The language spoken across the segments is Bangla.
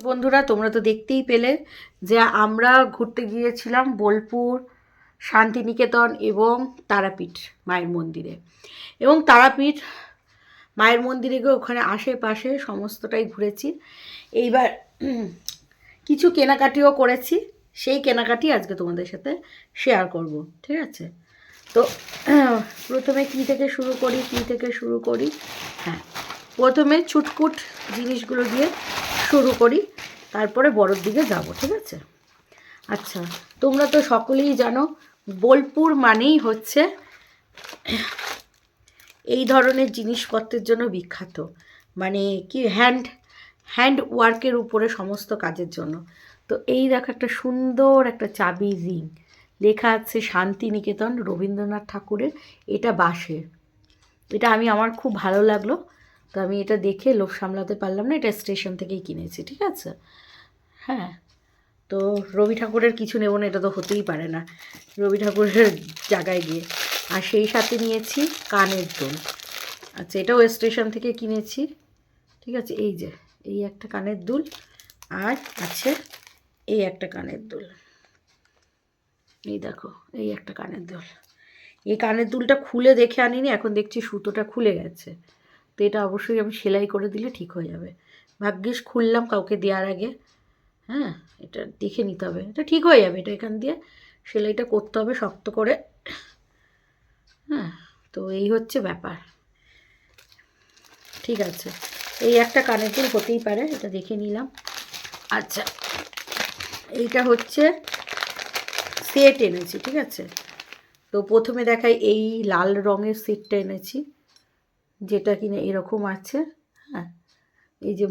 বন্ধুরা, তোমরা তো দেখতেই পেলে যে আমরা ঘুরতে গিয়েছিলাম বোলপুর, শান্তিনিকেতন এবং তারাপীঠ মায়ের মন্দিরে। এবং তারাপীঠ মায়ের মন্দিরে গিয়ে ওখানে আশেপাশে সমস্তটাই ঘুরেছি। এইবার কিছু কেনাকাটিও করেছি, সেই কেনাকাটি আজকে তোমাদের সাথে শেয়ার করব, ঠিক আছে? তো প্রথমে কী থেকে শুরু করি? হ্যাঁ, প্রথমে ছুটপুট জিনিসগুলো দিয়ে শুরু করি, তারপরে বড়োর দিকে যাব, ঠিক আছে? আচ্ছা, তোমরা তো সকলেই জানো বোলপুর মানেই হচ্ছে এই ধরনের জিনিসপত্রের জন্য বিখ্যাত, মানে কি হ্যান্ড ওয়ার্কের উপরে সমস্ত কাজের জন্য। তো এই দেখো একটা সুন্দর একটা চাবি রিং, লেখা আছে শান্তিনিকেতন, রবীন্দ্রনাথ ঠাকুরের। এটা বাঁশের, এটা আমার খুব ভালো লাগলো, তো আমি এটা দেখে লোভ সামলাতে পারলাম না, এটা স্টেশন থেকেই কিনেছি, ঠিক আছে? হ্যাঁ, তো রবি ঠাকুরের কিছু নেব না, এটা তো হতেই পারে না রবি ঠাকুরের জায়গায় গিয়ে। আর সেই সাথে নিয়েছি কানের দুল। আচ্ছা, এটাও স্টেশন থেকে কিনেছি, ঠিক আছে? এই যে এই একটা কানের দুল, আর আছে এই একটা কানের দুল। এই দেখো এই একটা কানের দুল। এই কানের দুলটা খুলে দেখে আনিনি, এখন দেখছি সুতোটা খুলে গেছে, তো এটা অবশ্যই আমি সেলাই করে দিলে ঠিক হয়ে যাবে। ভাগ্যিস খুললাম কাউকে দেওয়ার আগে। হ্যাঁ, এটা দেখে নিতে হবে, এটা ঠিক হয়ে যাবে, এটা এখান দিয়ে সেলাইটা করতে হবে শক্ত করে। হ্যাঁ, তো এই হচ্ছে ব্যাপার, ঠিক আছে? এই একটা কানের দুল হতেই পারে, এটা দেখে নিলাম। আচ্ছা, এইটা হচ্ছে সেট এনেছি, ঠিক আছে? তো প্রথমে দেখাই এই লাল রঙের সেটটা এনেছি, যেটা কিনে এরকম আছে। হ্যাঁ, এই যে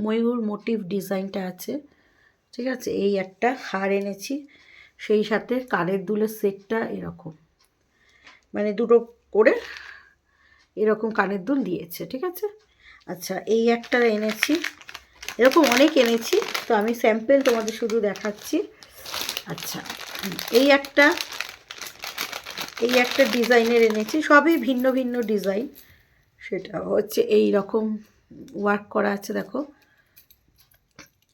ময়ূর মোটিভ ডিজাইনটা আছে, ঠিক আছে? এই একটা হার এনেছি, সেই সাথে কানের দুলের সেটটা এরকম, মানে দুটো করে এরকম কানের দুল দিয়েছে, ঠিক আছে? আচ্ছা, এই একটা এনেছি, এরকম অনেক এনেছি, তো আমি স্যাম্পল তোমাদের শুধু দেখাচ্ছি। আচ্ছা, এই একটা ডিজাইনের এনেছি, সবই ভিন্ন ভিন্ন ডিজাইন। সেটা হচ্ছে এই রকম ওয়ার্ক করা আছে, দেখো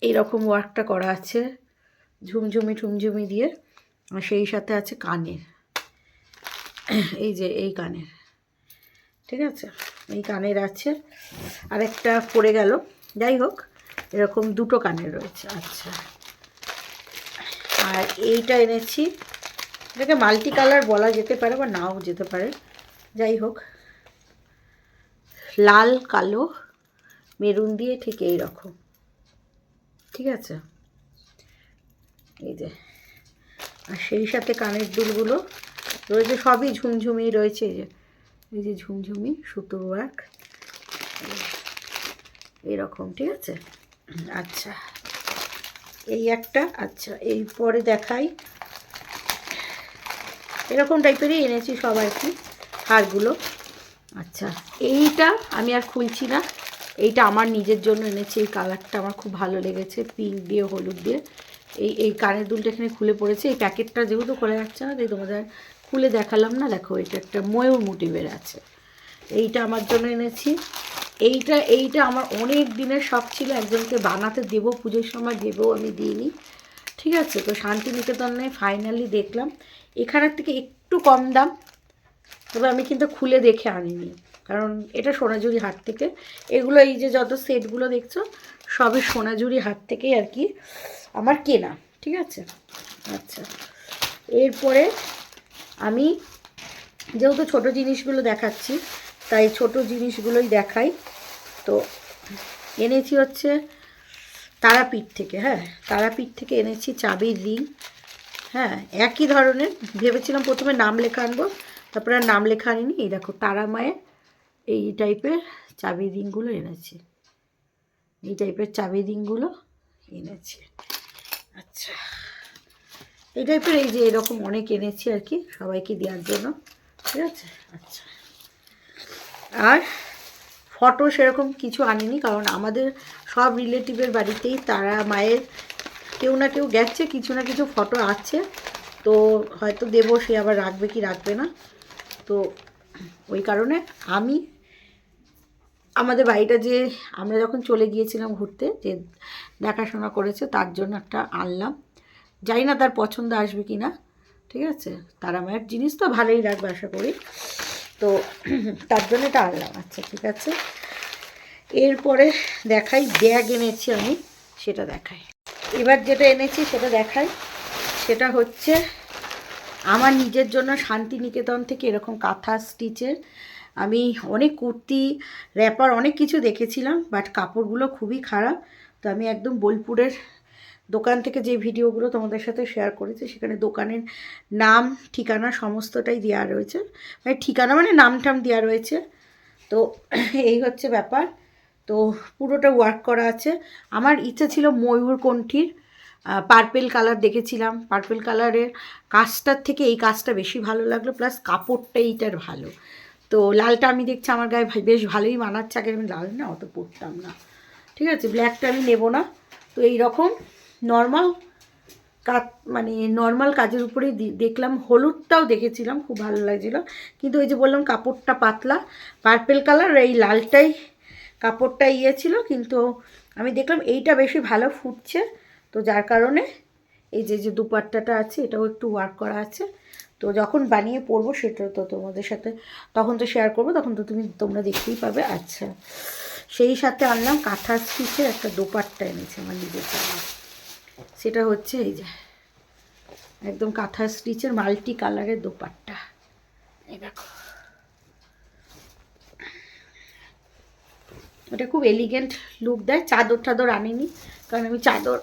এই রকম ওয়ার্কটা করা আছে ঝুমঝুমি দিয়ে। আর সেই সাথে আছে কানের, এই যে এই কানের, ঠিক আছে? এই কানের আছে, আর একটা পড়ে গেল, যাই হোক এরকম দুটো কানের রয়েছে। আচ্ছা, আর এইটা এনেছি, এটাকে মাল্টি কালার বলা যেতে পারে বা নাও যেতে পারে, যাই হোক লাল কালো মেরুন দিয়ে ঠিক এই রকম, ঠিক আছে? এই যে, আর সেই সাথে কানের দুলগুলো রয়েছে, সবই ঝুমঝুমি রয়েছে, এই যে ঝুমঝুমি সুতো ওয়ার্ক এরকম, ঠিক আছে? আচ্ছা, এই একটা। আচ্ছা, এই পরে দেখাই, এরকম টাইপেরই এনেছি সব আর কি হারগুলো। আচ্ছা, এইটা আমি আর খুলছি না, এইটা আমার নিজের জন্য এনেছি, এই কালারটা আমার খুব ভালো লেগেছে, পিঙ্ক দিয়ে হলুদ দিয়ে। এই কানের দুলটা এখানে খুলে পড়েছে, এই প্যাকেটটা যেহেতু খোলা যাচ্ছে না তাই তোমাদের খুলে দেখালাম না। দেখো এটা একটা ময়ূর মোটিভের আছে, এইটা আমার জন্য এনেছি। এইটা আমার অনেক দিনের শখ ছিল, একজনকে বানাতে দেবো, পুজোর সময় দেবো, আমি দিইনি, ঠিক আছে? তো শান্তিনিকেতনে ফাইনালি দেখলাম, এখানের থেকে একটু কম দাম, তবে আমি কিন্তু খুলে দেখে আনিনি, কারণ এটা সোনাঝুরি হাট থেকে। এগুলো এই যে যত সেটগুলো দেখছো সবই সোনাঝুরি হাট থেকেই আর কি আমার কেনা, ঠিক আছে? আচ্ছা, এরপরে আমি যেহেতু ছোট জিনিসগুলো দেখাচ্ছি তাই ছোট জিনিসগুলোই দেখাই। তো এনেছি হচ্ছে তারাপীঠ থেকে, হ্যাঁ তারাপীঠ থেকে এনেছি চাবির রিং। হ্যাঁ, একই ধরনের, ভেবেছিলাম প্রথমে নাম লেখা আনবো, তারপরে আর নাম লেখা আনিনি। এই দেখো তারা মায়ের এই টাইপের চাবি রিংগুলো এনেছি, এই টাইপের চাবি রিংগুলো এনেছি। আচ্ছা, এই টাইপের এই যে এরকম অনেক এনেছি আর কি সবাইকে দেওয়ার জন্য, ঠিক আছে? আচ্ছা, আর ফটো সেরকম কিছু আনিনি, কারণ আমাদের সব রিলেটিভের বাড়িতেই তারা মায়ের কেউ না কেউ গেছে, কিছু না কিছু ফটো আছে, তো হয়তো দেবো, সে আবার রাখবে কি রাখবে না, তো ওই কারণে আমি আমাদের বাড়িটা যে আমরা যখন চলে গিয়েছিলাম ঘুরতে, যে দেখাশোনা করেছে তার জন্য একটা আনলাম। জানি না তার পছন্দ আসবে কি না, ঠিক আছে, তারা মায়ের জিনিস তো ভালোই লাগবে আশা করি, তো তার জন্য এটা আনলাম। আচ্ছা ঠিক আছে, এরপরে দেখাই ব্যাগ এনেছি আমি, সেটা দেখাই। এবার যেটা এনেছি সেটা দেখাই, সেটা হচ্ছে আমার নিজের জন্য শান্তিনিকেতন থেকে এরকম কাঁথা স্টিচের, আমি অনেক কুর্তি র্যাপার অনেক কিছু দেখেছিলাম, বাট কাপড়গুলো খুবই খারাপ। তো আমি একদম বোলপুরের দোকান থেকে যে ভিডিওগুলো তোমাদের সাথে শেয়ার করেছি, সেখানে দোকানের নাম ঠিকানা সমস্তটাই দেওয়া রয়েছে, মানে ঠিকানা মানে নাম টাম দেওয়া রয়েছে। তো এই হচ্ছে ব্যাপার, তো পুরোটা ওয়ার্ক করা আছে। আমার ইচ্ছা ছিল ময়ূরকণ্ঠীর পার্পেল কালার দেখেছিলাম, পার্পেল কালারের কাজটার থেকে এই কাজটা বেশি ভালো লাগলো, প্লাস কাপড়টা এইটার ভালো। তো লালটা আমি দেখছি আমার গায়ে বেশ ভালোই মানাচ্ছে, আগে আমি লাল না অত পরতাম না, ঠিক আছে, ব্ল্যাকটা আমি নেব না। তো এই রকম নর্মাল কাজ, মানে নর্মাল কাজের উপরেই দেখলাম। হলুদটাও দেখেছিলাম, খুব ভালো লাগছিলো, কিন্তু ওই যে বললাম কাপড়টা পাতলা, পার্পেল কালার, এই লালটাই কাপড়টা ছিল, কিন্তু আমি দেখলাম এইটা বেশি ভালো ফুটছে। তো যার কারণে এই যে দুপাট্টাটা আছে এটাও একটু ওয়ার্ক করা আছে। তো যখন বানিয়ে পরবো সেটা তো তোমাদের সাথে তখন তো শেয়ার করবো, তখন তো তোমরা দেখতেই পাবে। আচ্ছা, সেই সাথে আনলাম কাঁথা স্টিচের একটা দোপাট্টা এনেছে আমার নিজের জন্য, সেটা হচ্ছে এই যে একদম কাঁথা স্টিচের মাল্টি কালারের দোপাট্টা। এই দেখো, ওটা খুব এলিগেন্ট লুক দেয়। চাদর টাদর আনিনি, কারণ আমি চাদর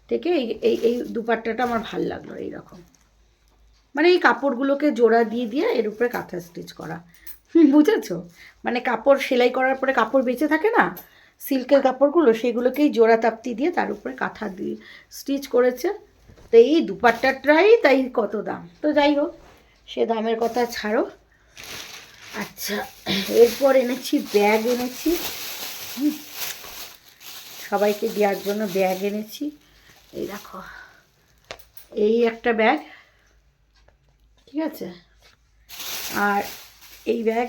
থেকে এই এই এই দুপাট্টাটা আমার ভাল লাগলো। এইরকম মানে এই কাপড়গুলোকে জোড়া দিয়ে দিয়ে এর উপরে কাঁথা স্টিচ করা, বুঝেছো? মানে কাপড় সেলাই করার পরে কাপড় বেঁচে থাকে না, সিল্কের কাপড়গুলো, সেগুলোকেই জোড়া তাপ্তি দিয়ে তার উপরে কাঁথা দিয়ে স্টিচ করেছে। তো এই দুপাট্টাটাই তাই কত দাম, তো যাই হোক সে দামের কথা ছাড়ো। আচ্ছা, এরপর এনেছি ব্যাগ এনেছি, সবাইকে দেওয়ার জন্য ব্যাগ এনেছি। এই দেখো, এই একটা ব্যাগ, ঠিক আছে, আর এই ব্যাগ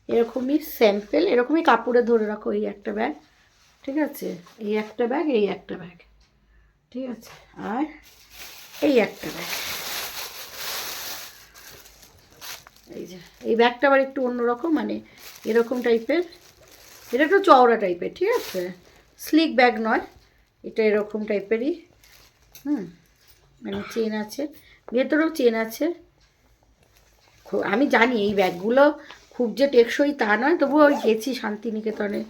এরকমই স্যাম্পেল, এরকমই কাপড়ে ধরে রাখো, এই একটা ব্যাগ, ঠিক আছে, এই একটা ব্যাগ, এই একটা ব্যাগ, ঠিক আছে, আর এই একটা ব্যাগ। এই যে এই ব্যাগটা আবার একটু অন্যরকম, মানে এরকম টাইপের, এটা একটু চওড়া টাইপের, ঠিক আছে, স্লিক ব্যাগ নয়, এটা এরকম টাইপেরই, মানে চেন আছে, ভেতরেও চেন আছে। আমি জানি এই ব্যাগগুলো খুব যে টেকসই তা নয়, তবুও ওই গেছি শান্তিনিকেতনে,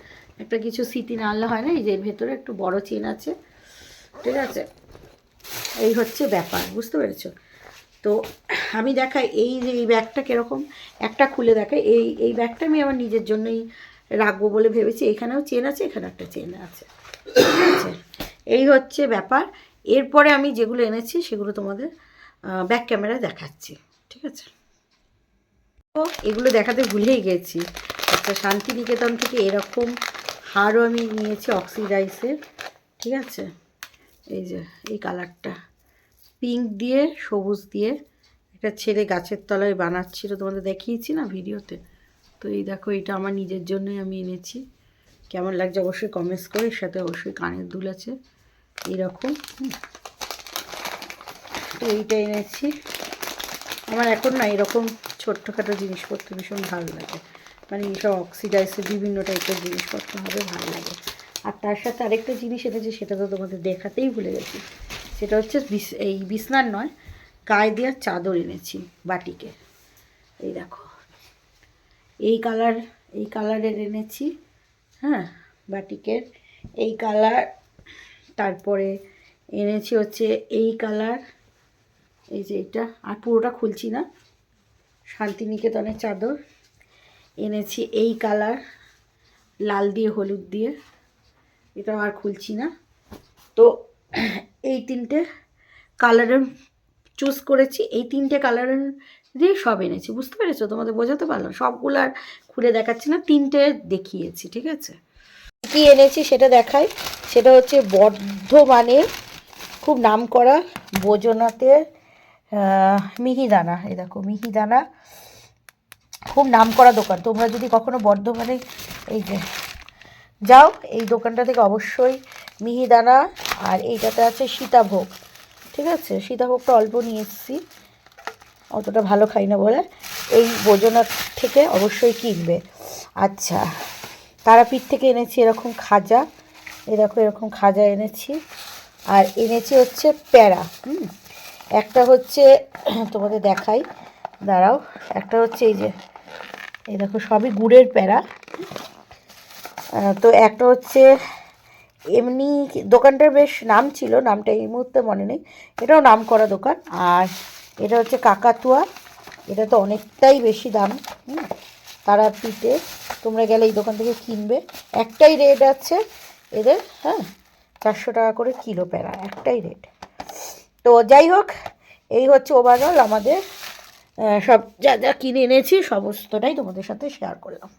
একটা কিছু স্মৃতি না আনলে হয় না। এই যে ভেতরে একটু বড় চেন আছে, ঠিক আছে, এই হচ্ছে ব্যাপার, বুঝতে পেরেছো? তো আমি দেখাই এই যে এই ব্যাগটা কীরকম, একটা খুলে দেখাই। এই ব্যাগটা আমি আমার নিজের জন্যই রাখবো বলে ভেবেছি, এখানেও চেন আছে, এখানে একটা চেন আছে, ঠিক আছে, এই হচ্ছে ব্যাপার। এরপরে আমি যেগুলো এনেছি সেগুলো তোমাদের ব্যাক ক্যামেরায় দেখাচ্ছি, ঠিক আছে। তো এগুলো দেখাতে ভুলেই গেছি, একটা শান্তিনিকেতন থেকে এরকম হারও আমি নিয়েছি অক্সিডাইসের, ঠিক আছে, এই যে এই কালারটা পিঙ্ক দিয়ে সবুজ দিয়ে, একটা ছেলে গাছের তলায় বানাচ্ছিল, তোমাদের দেখিয়েছি না ভিডিওতে। তো এই দেখো, এটা আমার নিজের জন্যই আমি এনেছি, কেমন লাগছে অবশ্যই কমেন্টস করে, এর সাথে অবশ্যই কানের দুল আছে এইরকম। তো এইটা এনেছি, আমার এখন না এরকম ছোট্টখাটো জিনিসপত্র ভীষণ ভালো লাগে, মানে এইসব অক্সিডাইসের বিভিন্ন টাইপের জিনিসপত্র হবে ভালো লাগে। আর তার সাথে আরেকটা জিনিস এনেছি, সেটা তো তোমাদের দেখাতেই ভুলে গেছি, সেটা হচ্ছে এই বিছনার নয়, গায়ে দেওয়ার চাদর এনেছি বাটিকে। এই দেখো, এই কালারের এনেছি, হ্যাঁ, বাটিকের এই কালার। তারপরে এনেছি হচ্ছে এই কালার, এই যে এটা, আর পুরোটা খুলছি না, শান্তিনিকেতনের চাদর এনেছি এই কালার, লাল দিয়ে হলুদ দিয়ে, এটাও আর খুলছি না। তো এই তিনটে কালারের চুজ করেছি, এই তিনটে কালারের দিয়ে সব এনেছি, বুঝতে পেরেছো? তোমাদের বোঝাতে পারলাম, সবগুলো আর খুলে দেখাচ্ছি না, তিনটে দেখিয়েছি, ঠিক আছে। কী এনেছি সেটা দেখাই, সেটা হচ্ছে বর্ধমানের খুব নাম করা বৈজনাথের মিহিদানা। এই দেখো মিহিদানা, খুব নামকরা দোকান। তোমরা যদি কখনো বর্ধমানে এই যে যাও, এই দোকানটা থেকে অবশ্যই মিহিদানা, আর এইটাতে আছে সীতাভোগ, ঠিক আছে, সীতাভোগটা অল্প নিয়ে এসেছি, অতটা ভালো খাই না বলে। এই ভোজনার থেকে অবশ্যই কিনবে। আচ্ছা, তারাপীঠ থেকে এনেছি এরকম খাজা, এরকম খাজা এনেছি। আর এনেছি হচ্ছে প্যারা। একটা হচ্ছে তোমাদের দেখাই, দাঁড়াও, একটা হচ্ছে এই যে, এই দেখো সবই গুড়ের প্যারা। তো একটা হচ্ছে এমনি, দোকানটার বেশ নাম ছিল, নামটা এই মুহূর্তে মনে নেই, এটাও নাম করা দোকান। আর এটা হচ্ছে কাকাতুয়া, এটা তো অনেকটাই বেশি দাম। তারাপীঠে তোমরা গেলে এই দোকান থেকে কিনবে, একটাই রেট আছে এদের, হ্যাঁ, 400 টাকা করে কিলো প্যারা, একটাই রেট। তো যাই হোক, এই হচ্ছে ওভারঅল আমাদের সব যা যা কিনে এনেছি সমস্তটাই তোমাদের সাথে শেয়ার করলাম।